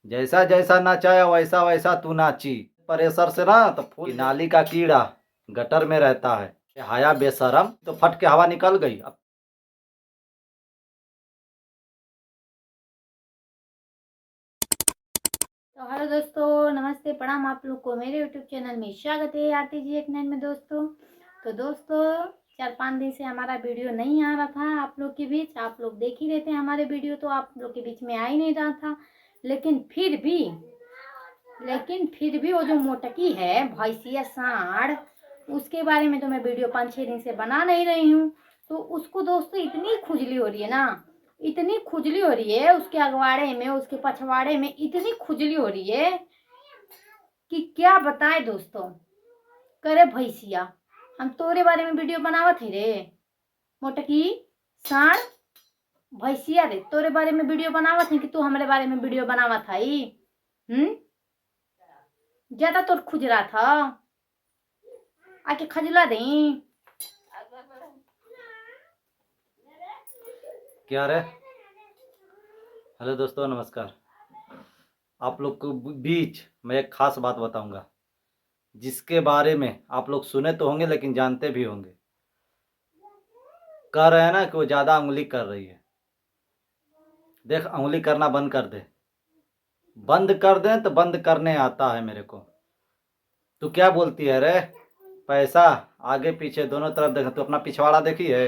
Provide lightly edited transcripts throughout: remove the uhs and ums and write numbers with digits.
जैसा जैसा नचाया वैसा वैसा तू नाची। प्रेशर से ना तो फूल नाली का कीड़ा गटर में रहता है। हाया बेशरम तो फट के हवा निकल गई। अब तो हेलो दोस्तों, नमस्ते, प्रणाम। आप लोग को मेरे यूट्यूब चैनल में स्वागत है आरती जी 89 में। दोस्तों 4-5 दिन से हमारा वीडियो नहीं आ रहा था आप लोग के बीच। आप लोग देख ही रहे थे हमारे वीडियो, तो आप लोग के बीच में आ ही नहीं रहा था। लेकिन फिर भी वो जो मोटकी है भैंसिया सांड, उसके बारे में तो मैं वीडियो 5-6 दिन से बना नहीं रही हूँ। तो उसको दोस्तों इतनी खुजली हो रही है ना, इतनी खुजली हो रही है उसके अगवाड़े में, उसके पछवाड़े में इतनी खुजली हो रही है कि क्या बताए दोस्तों। करे भैंसिया, हम तोरे बारे में वीडियो बनावत है रे मोटकी सांड। भैंसिया रे, तोरे बारे में वीडियो बनावत है कि तू हमारे बारे में वीडियो बनावत है? ज्यादा तो खुज रहा था, आके खजला दे। क्या रे। हेलो दोस्तों, नमस्कार। आप लोग को बीच मैं एक खास बात बताऊंगा, जिसके बारे में आप लोग सुने तो होंगे लेकिन जानते भी होंगे। कह रहे हैं ना कि वो ज़्यादा उंगली कर रही है। देख, उंगली करना बंद कर दे। बंद कर दे तो बंद करने आता है मेरे को। तू क्या बोलती है रे? पैसा आगे पीछे दोनों तरफ देख। तू अपना पिछवाड़ा देखी है?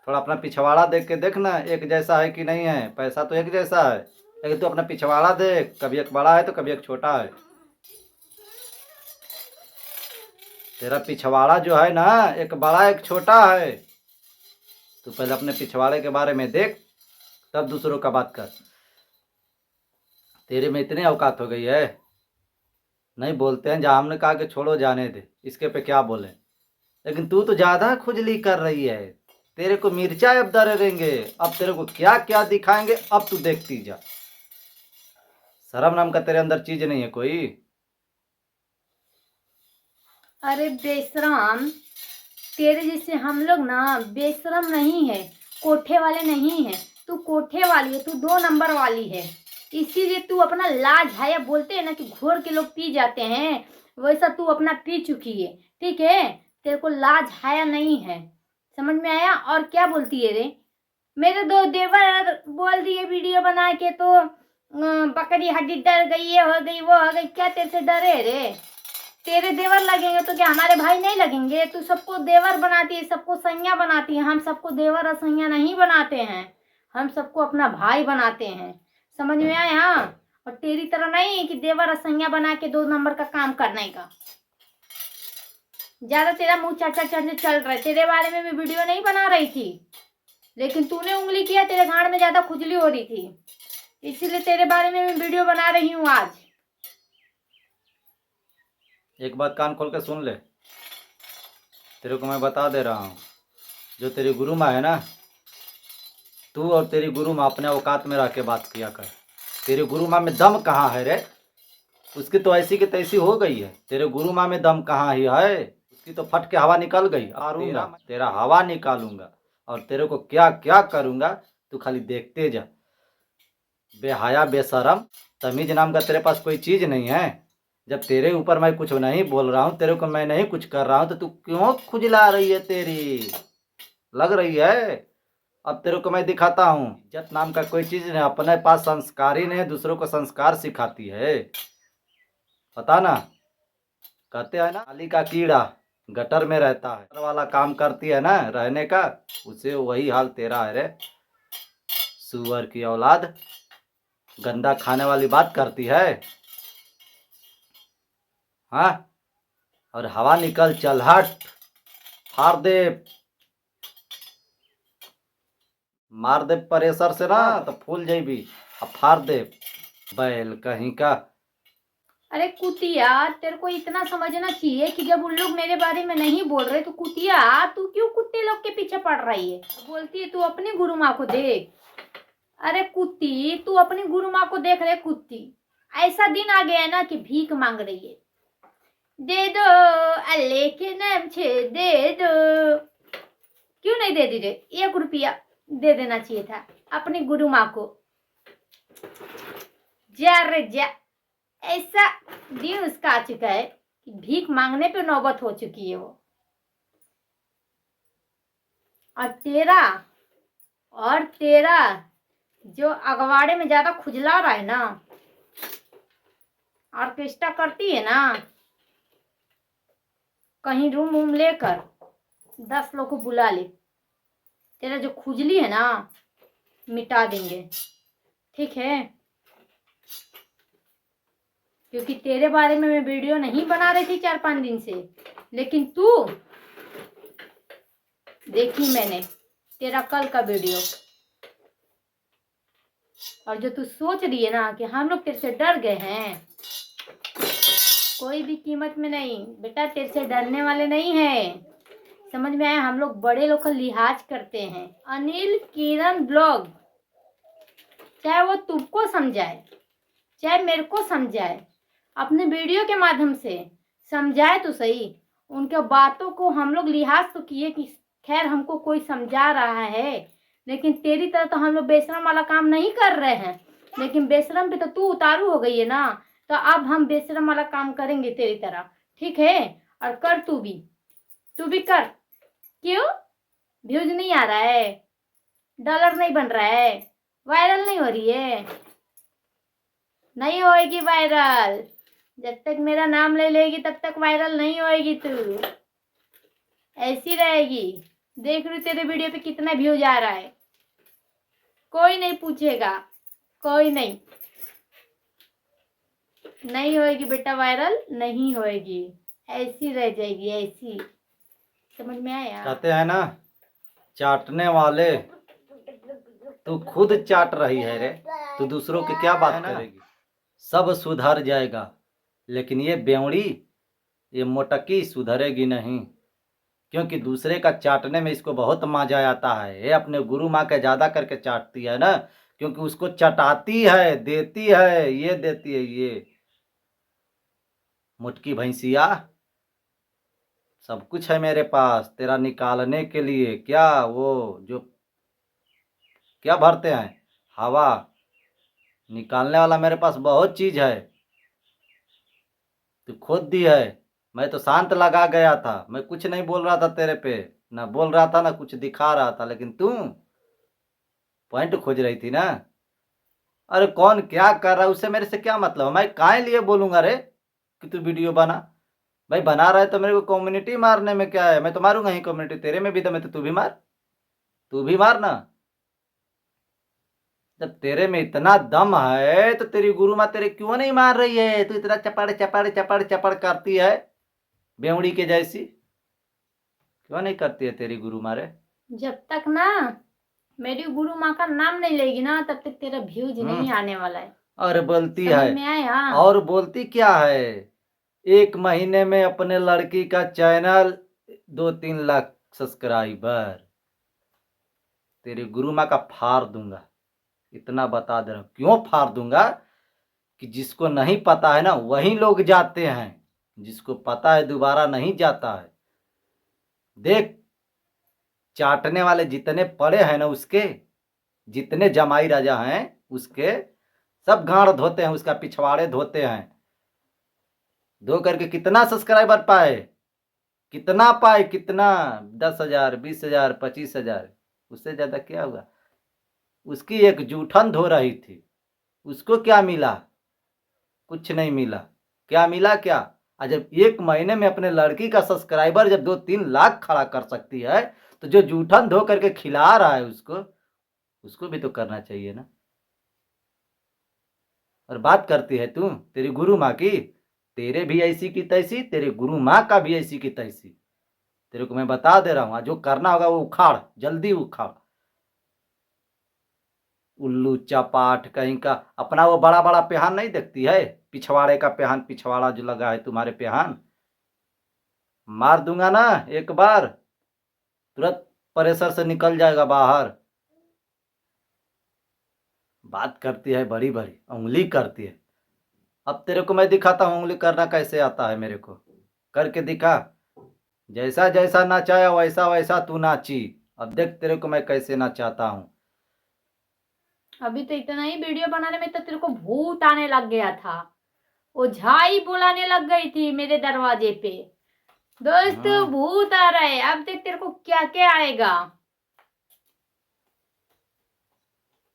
थोड़ा अपना पिछवाड़ा देख के देखना, एक जैसा है कि नहीं है। पैसा तो एक जैसा है, लेकिन तू अपना पिछवाड़ा देख, कभी एक बड़ा है तो कभी एक छोटा है। तेरा पिछवाड़ा जो है ना, एक बड़ा एक छोटा है। तू पहले अपने पिछवाड़े के बारे में देख, तब दूसरों का बात कर। तेरे में इतनी औकात हो गई है। नहीं बोलते हैं, जहाँ हमने कहा कि छोड़ो जाने दे, इसके पे क्या बोले। लेकिन तू तो ज़्यादा खुजली कर रही है। तेरे को मिर्चा अब दरेंगे, अब तेरे को क्या क्या दिखाएंगे, अब तू देखती जा। शर्म नाम का तेरे अंदर चीज नहीं है कोई? अरे बेशरम, तेरे जैसे हम लोग ना बेशरम नहीं है, कोठे वाले नहीं है। तू कोठे वाली है, तू 2 नंबर वाली है। इसीलिए तू अपना लाज हाया, बोलते हैं ना कि घोर के लोग पी जाते हैं, वैसा तू अपना पी चुकी है। ठीक है, तेरे को लाज हाया नहीं है, समझ में आया? और क्या बोलती है रे? मेरे 2 देवर बोल दिए वीडियो बना के तो बकरी हड्डी डर गई, ये हो गई वो हो गई। क्या तेरे से डरे रे? तेरे देवर लगेंगे तो क्या हमारे भाई नहीं लगेंगे? तू सबको देवर बनाती है, सबको सैया बनाती है। हम सबको देवर और सैया नहीं बनाते हैं, हम सबको अपना भाई बनाते हैं। समझ में आया? और तेरी तरह नहीं कि देवर और सैया बना के 2 नंबर का काम करने का। ज्यादा तेरा मुंह चढ़ चल रहा है। तेरे बारे में मैं वीडियो नहीं बना रही थी, लेकिन तूने उंगली किया, तेरे गांड में ज्यादा खुजली हो रही थी, इसीलिए तेरे बारे में मैं वीडियो बना रही हूँ आज। एक बात कान खोल के सुन ले, तेरे को मैं बता दे रहा हूँ। जो तेरी गुरु माँ है ना, तू और तेरी गुरु माँ अपने औकात में रह के बात किया कर। तेरी गुरु माँ में दम कहाँ है रे? उसकी तो ऐसी की तैसी हो गई है। तेरे गुरु माँ में दम कहाँ ही है? उसकी तो फट के हवा निकल गई। आरूंगा तेरा हवा निकालूंगा, और तेरे को क्या क्या करूंगा तू खाली देखते जा। बेहया बेशरम, तमीज नाम का तेरे पास कोई चीज नहीं है। जब तेरे ऊपर मैं कुछ नहीं बोल रहा हूँ, तेरे को मैं नहीं कुछ कर रहा हूँ, तो तू क्यों खुजला रही है? तेरी लग रही है। अब तेरे को मैं दिखाता हूँ, इज्जत नाम का कोई चीज नहीं। अपने पास संस्कार ही नहीं, दूसरों को संस्कार सिखाती है। पता ना, कहते हैं ना, नाली का कीड़ा गटर में रहता है। गटर वाला काम करती है ना रहने का, उसे वही हाल तेरा है रे। सुअर की औलाद, गंदा खाने वाली बात करती है। हाँ, और हवा निकल, चल हट, फाड़ दे, मार दे प्रेशर से ना तो फूल जाइबी। अब फाड़ दे, बैल कहीं का। अरे कुतिया, तेरे को इतना समझना चाहिए कि जब उन लोग मेरे बारे में नहीं बोल रहे तो कुतिया तू क्यों कुत्ते लोग के पीछे पड़ रही है? बोलती है तू अपनी गुरु माँ को देख। अरे कुत्ती, तू अपनी गुरु माँ को देख रहे कुत्ती। ऐसा दिन आ गया है ना कि भीख मांग रही है, दे दो अल्लाह के नाम से दे दो। क्यों नहीं दे दी रे? 1 रुपया दे देना चाहिए था अपनी गुरु माँ को। जा रे जा। ऐसा दिन उसका आ चुका है कि भीख मांगने पे नौबत हो चुकी है वो। और तेरा जो अगवाड़े में ज्यादा खुजला रहा है ना, ऑर्केस्ट्रा करती है ना, कहीं रूम वूम लेकर 10 लोग को बुला ले, तेरा जो खुजली है ना मिटा देंगे, ठीक है? क्योंकि तेरे बारे में मैं वीडियो नहीं बना रही थी 4-5 दिन से, लेकिन तू देखी मैंने तेरा कल का वीडियो। और जो तू सोच रही है ना कि हम लोग तेरे से डर गए हैं, कोई भी कीमत में नहीं बेटा, तेरे से डरने वाले नहीं है। समझ में आया? हम लोग बड़े लोग का लिहाज करते हैं। अनिल किरण ब्लॉग, चाहे वो तुमको समझाए चाहे मेरे को समझाए, अपने वीडियो के माध्यम से समझाए तो सही। उनके बातों को हम लोग लिहाज तो किए कि खैर हमको कोई समझा रहा है, लेकिन तेरी तरह तो हम लोग बेशरम वाला काम नहीं कर रहे हैं। लेकिन बेशरम पे तो तू उतारू हो गई है ना, तो अब हम बेशरम वाला काम करेंगे तेरी तरह, ठीक है? और कर तू भी कर। क्यों? व्यूज नहीं आ रहा है, डॉलर नहीं बन रहा है, वायरल नहीं हो रही है? नहीं होएगी वायरल, जब तक मेरा नाम ले लेगी तब तक वायरल नहीं होएगी तू, ऐसी रहेगी। देख रही तेरे वीडियो पे कितना व्यूज आ रहा है, कोई नहीं पूछेगा, कोई नहीं होएगी बेटा, वायरल नहीं होएगी, ऐसी रह जाएगी, ऐसी। समझ में आया? कहते हैं ना, चाटने वाले तू खुद चाट रही है रे, तू दूसरों की क्या बात करेगी? सब सुधर जाएगा, लेकिन ये बेवड़ी, ये मोटकी सुधरेगी नहीं, क्योंकि दूसरे का चाटने में इसको बहुत मजा आता है। ये अपने गुरु माँ के ज्यादा करके चाटती है ना, क्योंकि उसको चटाती है, देती है, ये देती है ये। मुटकी भैंसिया, सब कुछ है मेरे पास तेरा निकालने के लिए। क्या वो जो क्या भरते हैं हवा, निकालने वाला मेरे पास बहुत चीज है। तू खुद दी है, मैं तो शांत लगा गया था, मैं कुछ नहीं बोल रहा था तेरे पे, ना बोल रहा था ना कुछ दिखा रहा था, लेकिन तू पॉइंट खोज रही थी ना। अरे कौन क्या कर रहा है उससे मेरे से क्या मतलब? मैं काहे लिए बोलूंगा रे कि तू वीडियो बना? भाई बना रहा है तो मेरे को कम्युनिटी मारने में क्या है? मैं तो मारूंगा ही कम्युनिटी, तेरे में भी दम है तो तू भी मार ना। जब तेरे में इतना दम है तो तेरी गुरु माँ तेरे क्यों नहीं मार रही है? तू इतना चपड़ चपड़ चपड़ चपड़ करती है बेवड़ी के जैसी, क्यों नहीं करती है तेरी गुरु माँ रे? जब तक ना मेरी गुरु माँ का नाम नहीं लेगी ना, तब तक तेरा व्यूज नहीं आने वाला है। और बोलती समझ है, में आया? और बोलती क्या है? 1 महीने में अपने लड़की का चैनल 2-3 लाख सब्सक्राइबर, तेरी गुरु माँ का फाड़ दूंगा, इतना बता दे रहा हूँ। क्यों फाड़ दूंगा? कि जिसको नहीं पता है ना वही लोग जाते हैं, जिसको पता है दोबारा नहीं जाता है। देख, चाटने वाले जितने पड़े हैं ना, उसके जितने जमाई राजा हैं उसके सब गांड धोते हैं, उसका पिछवाड़े धोते हैं। धो करके कितना सब्सक्राइबर पाए, कितना पाए, कितना? 10,000, 20,000, 25,000, उससे ज्यादा क्या हुआ? उसकी एक जूठन धो रही थी, उसको क्या मिला? कुछ नहीं मिला। क्या मिला? क्या? जब 1 महीने में अपने लड़की का सब्सक्राइबर जब 2-3 लाख खड़ा कर सकती है, तो जो जूठन धो करके खिला रहा है उसको भी तो करना चाहिए ना। और बात करती है तू तेरी गुरु माँ की, तेरे भी ऐसी की तैसी, तेरे गुरु माँ का भी ऐसी की तैसी। तेरे को मैं बता दे रहा हूँ, जो करना होगा वो उखाड़, जल्दी उखाड़। उल्लू चपाट कहीं का। अपना वो बड़ा बड़ा पेहान नहीं देखती है, पिछवाड़े का पेहान, पिछवाड़ा जो लगा है तुम्हारे पेहान, मार दूंगा ना एक बार, तुरंत प्रेशर से निकल जाएगा बाहर। बात करती है बड़ी बड़ी, उंगली करती है। अब तेरे को मैं दिखाता हूँ उंगली करना कैसे आता है, मेरे को करके दिखा। जैसा जैसा नचाया वैसा वैसा तू नाची। अब देख तेरे को मैं कैसे नचाता हूँ। अभी तो इतना ही वीडियो बनाने में तो तेरे को भूत आने लग गया था। वो झाई बुलाने लग गई थी मेरे दरवाजे पे, दोस्त भूत आ रहा है। अब देख तेरे को क्या क्या आएगा,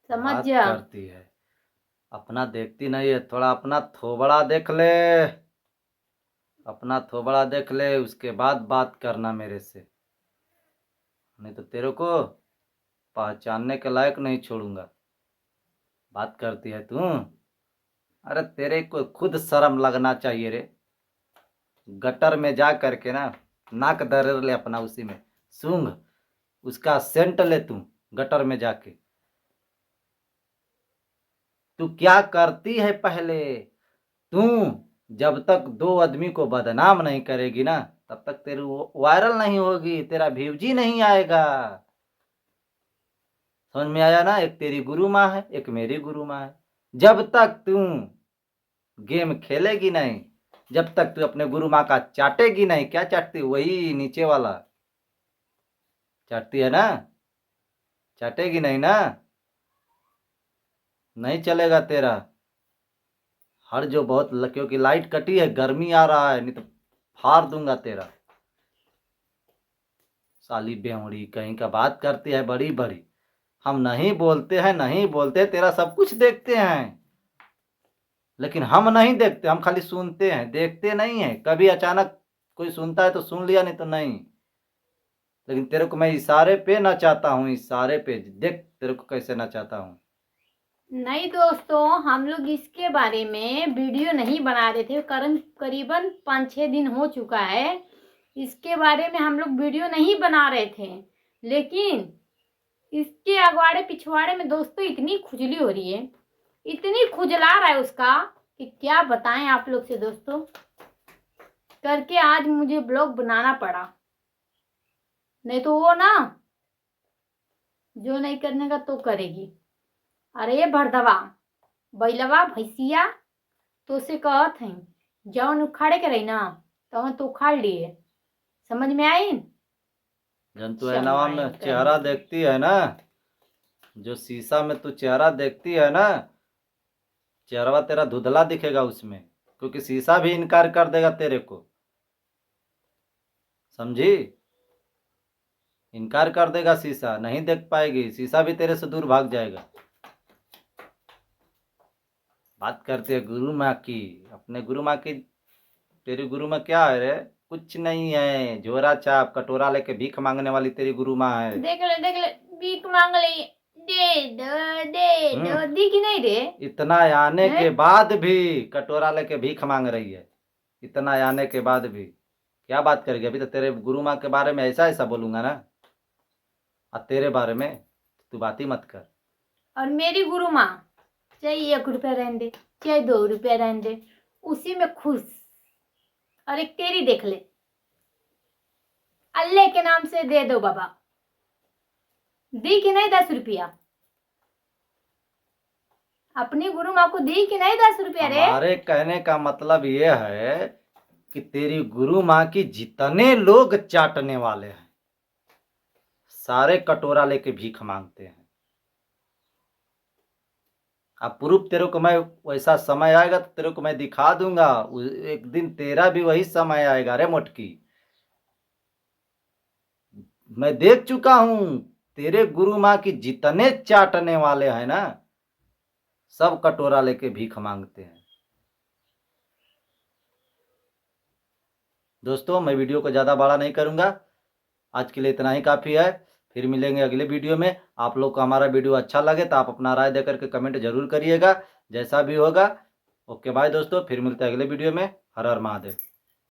समझ बात जा। करती है, अपना देखती नहीं है, थोड़ा अपना थोबड़ा देख ले, अपना थोबड़ा देख ले, उसके बाद बात करना मेरे से, नहीं तो तेरे को पहचानने के लायक नहीं छोड़ूंगा। बात करती है तू। अरे तेरे को खुद शर्म लगना चाहिए रे। गटर में जा करके ना नाक दर ले अपना, उसी में सूंघ, उसका सेंट ले तू गटर में जाके। तू क्या करती है पहले, तू जब तक दो आदमी को बदनाम नहीं करेगी ना तब तक तेरी वायरल नहीं होगी, तेरा व्यूज ही नहीं आएगा। समझ में आया ना? एक तेरी गुरु माँ है, एक मेरी गुरु माँ है। जब तक तू गेम खेलेगी नहीं, जब तक तू अपने गुरु माँ का चाटेगी नहीं, क्या चाटती, वही नीचे वाला चाटती है ना, चाटेगी नहीं ना, नहीं चलेगा तेरा। हर जो बहुत क्योंकि लाइट कटी है, गर्मी आ रहा है, नहीं तो फाड़ दूंगा तेरा। साली बेवड़ी कहीं का बात करती है बड़ी बड़ी। हम नहीं बोलते हैं, नहीं बोलते, तेरा सब कुछ देखते हैं, लेकिन हम नहीं देखते, हम खाली सुनते हैं, देखते नहीं है। कभी अचानक कोई सुनता है तो सुन लिया, नहीं तो नहीं। लेकिन तेरे को मैं इशारे पे नचाता हूँ, इशारे पे देख तेरे को कैसे नचाता हूँ। नहीं दोस्तों, हम लोग इसके बारे में वीडियो नहीं बना रहे थे, करीबन 5-6 दिन हो चुका है। इसके बारे में हम लोग वीडियो नहीं बना रहे थे, लेकिन इसके अगवाड़े पिछवाड़े में दोस्तों इतनी खुजली हो रही है, इतनी खुजला रहा है उसका कि क्या बताएं आप लोग से दोस्तों। करके आज मुझे ब्लॉग बनाना पड़ा, नहीं तो वो ना जो नहीं करने का तो करेगी। अरे भरदवा बैलवा भैंसिया, तो से कहत हैं जौन उखाड़े के रही ना तवन तो उखाड़ लिए, समझ में आई। जंतु है नवा में चेहरा देखती है ना, जो शीशा में तू चेहरा देखती है ना, चेहरा तेरा धुंधला दिखेगा उसमें, क्योंकि शीशा भी इनकार कर देगा तेरे को, समझी? इनकार कर देगा, शीशा नहीं देख पाएगी, शीशा भी तेरे से दूर भाग जाएगा। बात करते हैं गुरु माँ की, अपने गुरु माँ की। तेरी गुरु माँ क्या है रे? कुछ नहीं है, झोरा छाप कटोरा लेके भीख मांगने वाली तेरी गुरु माँ है। देख ले भीख मांग ले, दे दो दी कि नहीं रे? इतना आने के बाद भी कटोरा लेके भीख मांग रही है, इतना आने के बाद भी क्या बात करेगी? अभी तो तेरे गुरु माँ के बारे में ऐसा ऐसा बोलूंगा ना, और तेरे बारे में तू बात ही मत कर। और मेरी गुरु माँ चाहे 1 रुपया रहने दे, चाहे 2 रुपया रहने दे, उसी में खुश। और एक तेरी देख ले, अल्लाह के नाम से दे दो बाबा, दी कि नहीं 10 रुपया? अपनी गुरु माँ को दी कि नहीं 10 रुपया रे? हमारे कहने का मतलब ये है कि तेरी गुरु माँ की जितने लोग चाटने वाले हैं सारे कटोरा लेके भीख मांगते हैं। अब प्रूफ तेरे को मैं, वैसा समय आएगा तो तेरे को मैं दिखा दूंगा, एक दिन तेरा भी वही समय आएगा रे मोटकी। मैं देख चुका हूं, तेरे गुरु माँ की जितने चाटने वाले हैं ना सब कटोरा लेके भीख मांगते हैं। दोस्तों मैं वीडियो को ज़्यादा बड़ा नहीं करूंगा, आज के लिए इतना ही काफ़ी है। फिर मिलेंगे अगले वीडियो में। आप लोग को हमारा वीडियो अच्छा लगे तो आप अपना राय देकर के कमेंट जरूर करिएगा, जैसा भी होगा। ओके बाय दोस्तों, फिर मिलते हैं अगले वीडियो में। हर हर महादेव।